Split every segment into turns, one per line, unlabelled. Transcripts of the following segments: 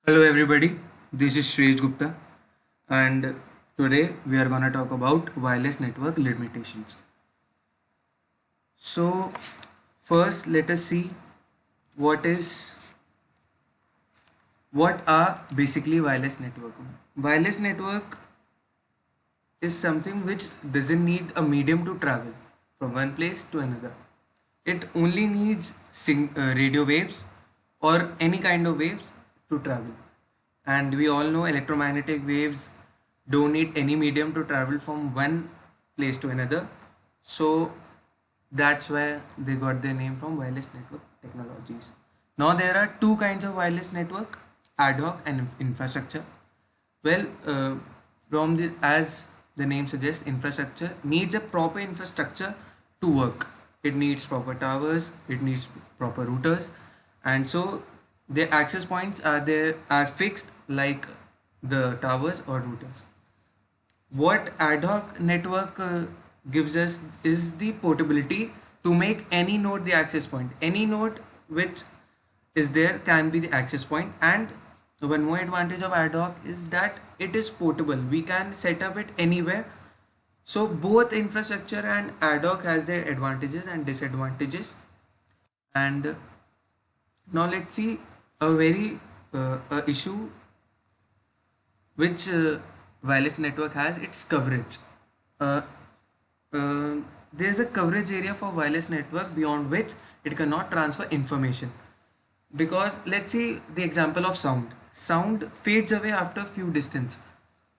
Hello everybody, this is Shresh Gupta and today we are gonna talk about wireless network limitations. So first let us see what is what are basically wireless network. Wireless network is something which doesn't need a medium to travel from one place to another. It only needs radio waves or any kind of waves to travel. And we all know electromagnetic waves don't need any medium to travel from one place to another. So that's why they got their name from wireless network technologies. Now there are two kinds of wireless network, ad hoc and infrastructure. Well, from the as the name suggests, infrastructure needs a proper infrastructure to work. It needs proper towers, it needs proper routers, and so the access points are fixed like the towers or routers. What ad hoc network gives us is the portability to make any node the access point. Any node which is there can be the access point, and one more advantage of ad hoc is that it is portable. We can set up it anywhere. So both infrastructure and ad hoc has their advantages and disadvantages. And now let's see a very issue which wireless network has, its coverage. Uh, there's a coverage area for wireless network beyond which it cannot transfer information. Because let's see the example of sound. Sound fades away after a few distance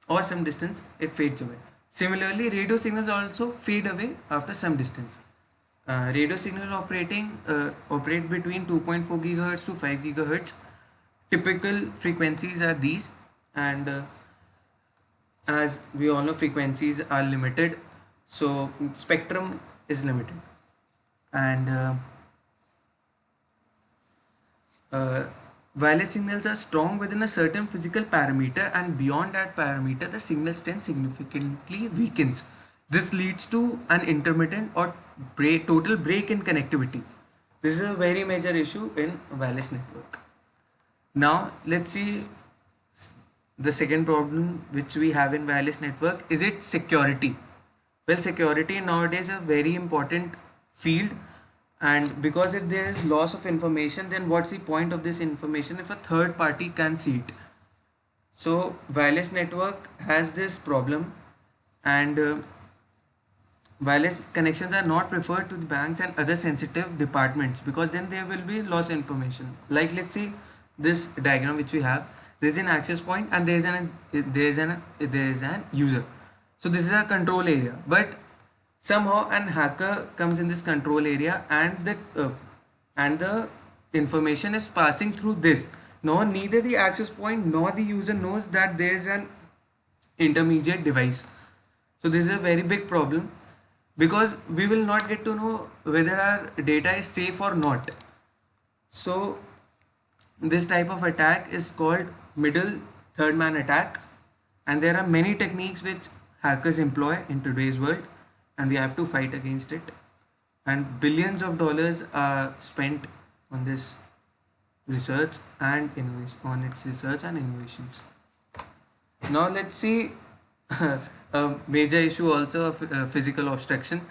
or some distance, it fades away. Similarly, radio signals also fade away after some distance. Radio signals operate between 2.4 gigahertz to 5 gigahertz. Typical frequencies are these, and as we all know, frequencies are limited, so spectrum is limited, and wireless signals are strong within a certain physical parameter, and beyond that parameter the signal strength significantly weakens. This leads to an intermittent or total break in connectivity. This is a very major issue in wireless network. Now let's see the second problem which we have in wireless network is its security. Well, security nowadays is a very important field, and because if there is loss of information, then what's the point of this information if a third party can see it? So wireless network has this problem, and wireless connections are not preferred to the banks and other sensitive departments because then there will be lost information. Like let's see this diagram which we have. There is an access point and there is an user. So this is a control area, but somehow an hacker comes in this control area, and the information is passing through this. No, neither the access point nor the user knows that there is an intermediate device. So this is a very big problem because we will not get to know whether our data is safe or not. So this type of attack is called middle third man attack, and there are many techniques which hackers employ in today's world, and we have to fight against it, and billions of dollars are spent on this research and innovation, on its research and innovations. Now let's see a major issue also of physical obstruction.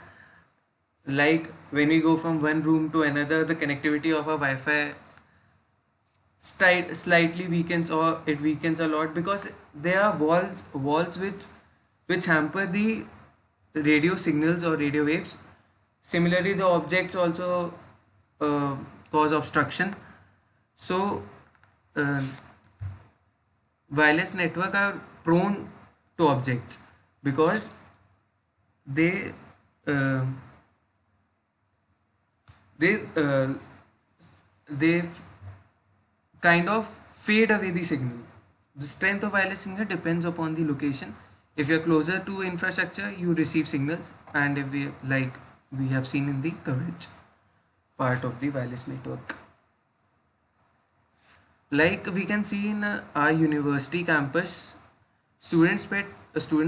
Like when we go from one room to another, the connectivity of a Wi-Fi slightly weakens, or it weakens a lot because there are walls which hamper the radio signals or radio waves. Similarly, the objects also cause obstruction. So wireless network are prone to objects because they uh, they uh, they kind of fade away the signal. The strength of wireless signal depends upon the location. If you're closer to infrastructure, you receive signals, and if we have seen in the coverage part of the wireless network. Like we can see in our university campus, students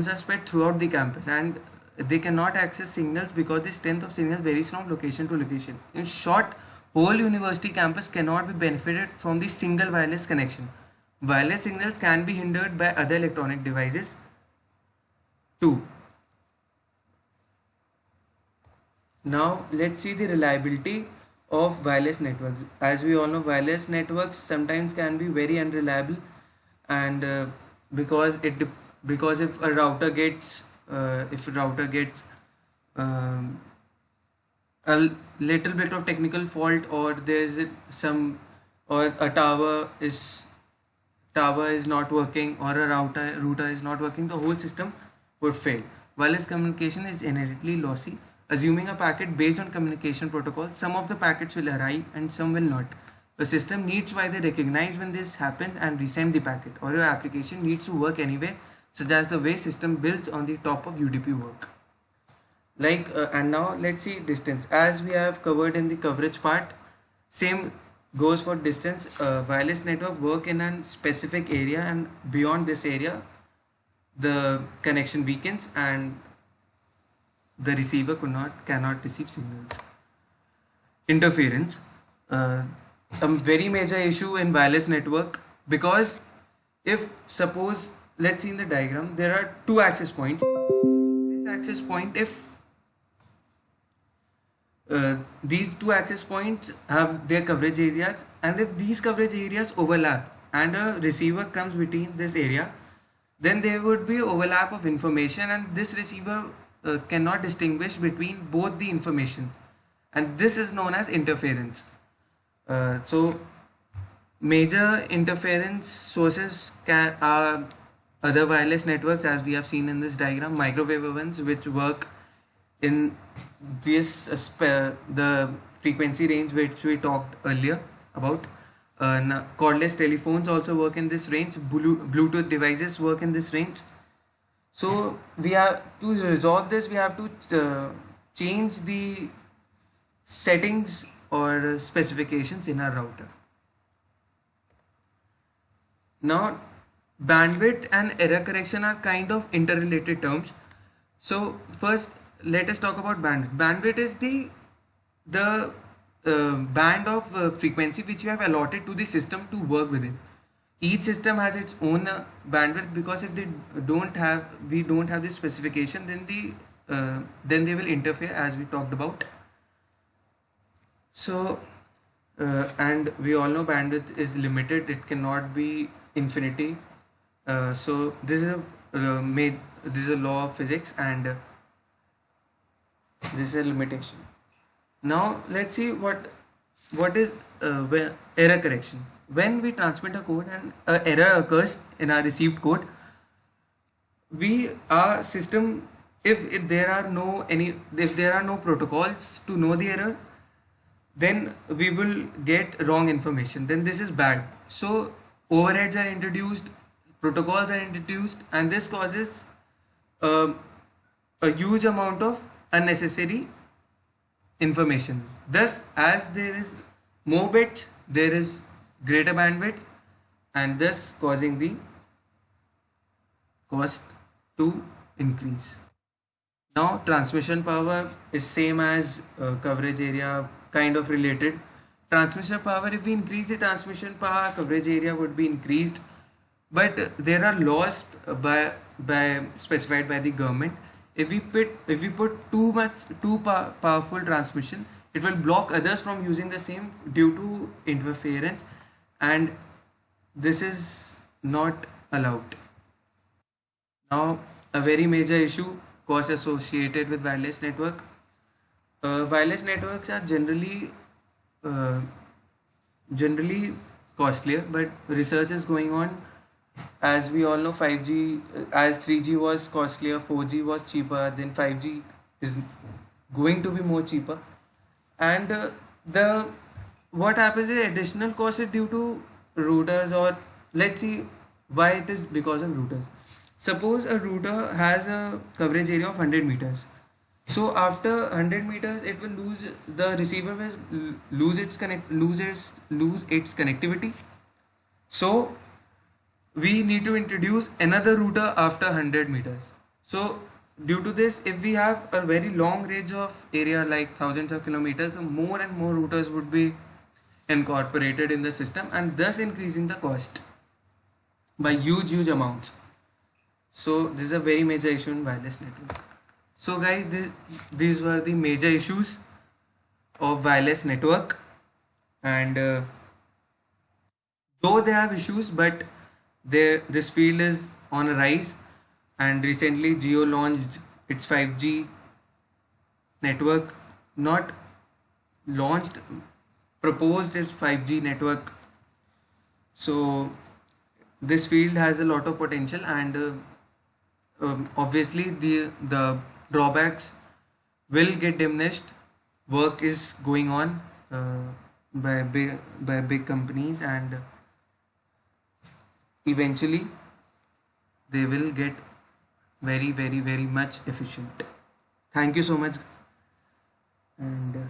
are spread throughout the campus, and they cannot access signals because the strength of signals varies from location to location. In short, whole university campus cannot be benefited from the single wireless connection. Wireless signals can be hindered by other electronic devices too. Now let's see the reliability of wireless networks. As we all know, wireless networks sometimes can be very unreliable, and because because if a router gets um, little bit of technical fault, or there's some, or a tower is not working, or a router is not working, the whole system would fail. Wireless communication is inherently lossy. Assuming a packet based on communication protocol, some of the packets will arrive and some will not. The system needs to either recognize when this happens and resend the packet, or your application needs to work anyway, such as the way system builds on the top of UDP work. And now let's see distance. As we have covered in the coverage part, same goes for distance. Wireless network work in a specific area, and beyond this area the connection weakens and the receiver cannot receive signals. Interference, a very major issue in wireless network, because if suppose, let's see in the diagram, there are two access points. This access point, if these two access points have their coverage areas, and if these coverage areas overlap and a receiver comes between this area, then there would be overlap of information, and this receiver cannot distinguish between both the information, and this is known as interference. So major interference sources are other wireless networks, as we have seen in this diagram. Microwave ovens, which work in this the frequency range which we talked earlier about. Cordless telephones also work in this range. Bluetooth devices work in this range. So we have to resolve this, we have to change the settings or specifications in our router. Now bandwidth and error correction are kind of interrelated terms. So first let us talk about bandwidth. Bandwidth is the band of frequency which you have allotted to the system to work within. Each system has its own bandwidth, because if we don't have this specification, then they will interfere, as we talked about. So and we all know bandwidth is limited, it cannot be infinity. So this is a law of physics, and this is a limitation. Now let's see what is error correction. When we transmit a code and an error occurs in our received code, our system, if there are no protocols to know the error, then we will get wrong information, then this is bad. So overheads are introduced, protocols are introduced, and this causes a huge amount of unnecessary information. Thus, as there is more bits, there is greater bandwidth, and thus causing the cost to increase. Now transmission power is same as coverage area, kind of related. Transmission power, if we increase the transmission power, coverage area would be increased, but there are laws specified by the government. If we put too powerful transmission, it will block others from using the same due to interference, and this is not allowed. Now a very major issue, cost associated with wireless network. Wireless networks are generally costlier, but research is going on. As we all know, 5G, as 3G was costlier, 4G was cheaper, then 5G is going to be more cheaper. And the what happens is additional cost is due to routers, or let's see why it is because of routers. Suppose a router has a coverage area of 100 meters. So after 100 meters, it will the receiver will lose its connectivity. So we need to introduce another router after 100 meters. So due to this, if we have a very long range of area, like thousands of kilometers, the more and more routers would be incorporated in the system, and thus increasing the cost. by huge amounts. So this is a very major issue in wireless network. So guys, these were the major issues of wireless network, and though they have issues, but this field is on a rise, and recently Jio launched its 5G network, not launched, proposed its 5G network. So this field has a lot of potential, and obviously the drawbacks will get diminished. Work is going on by big companies, and eventually they will get very much efficient. Thank you so much, and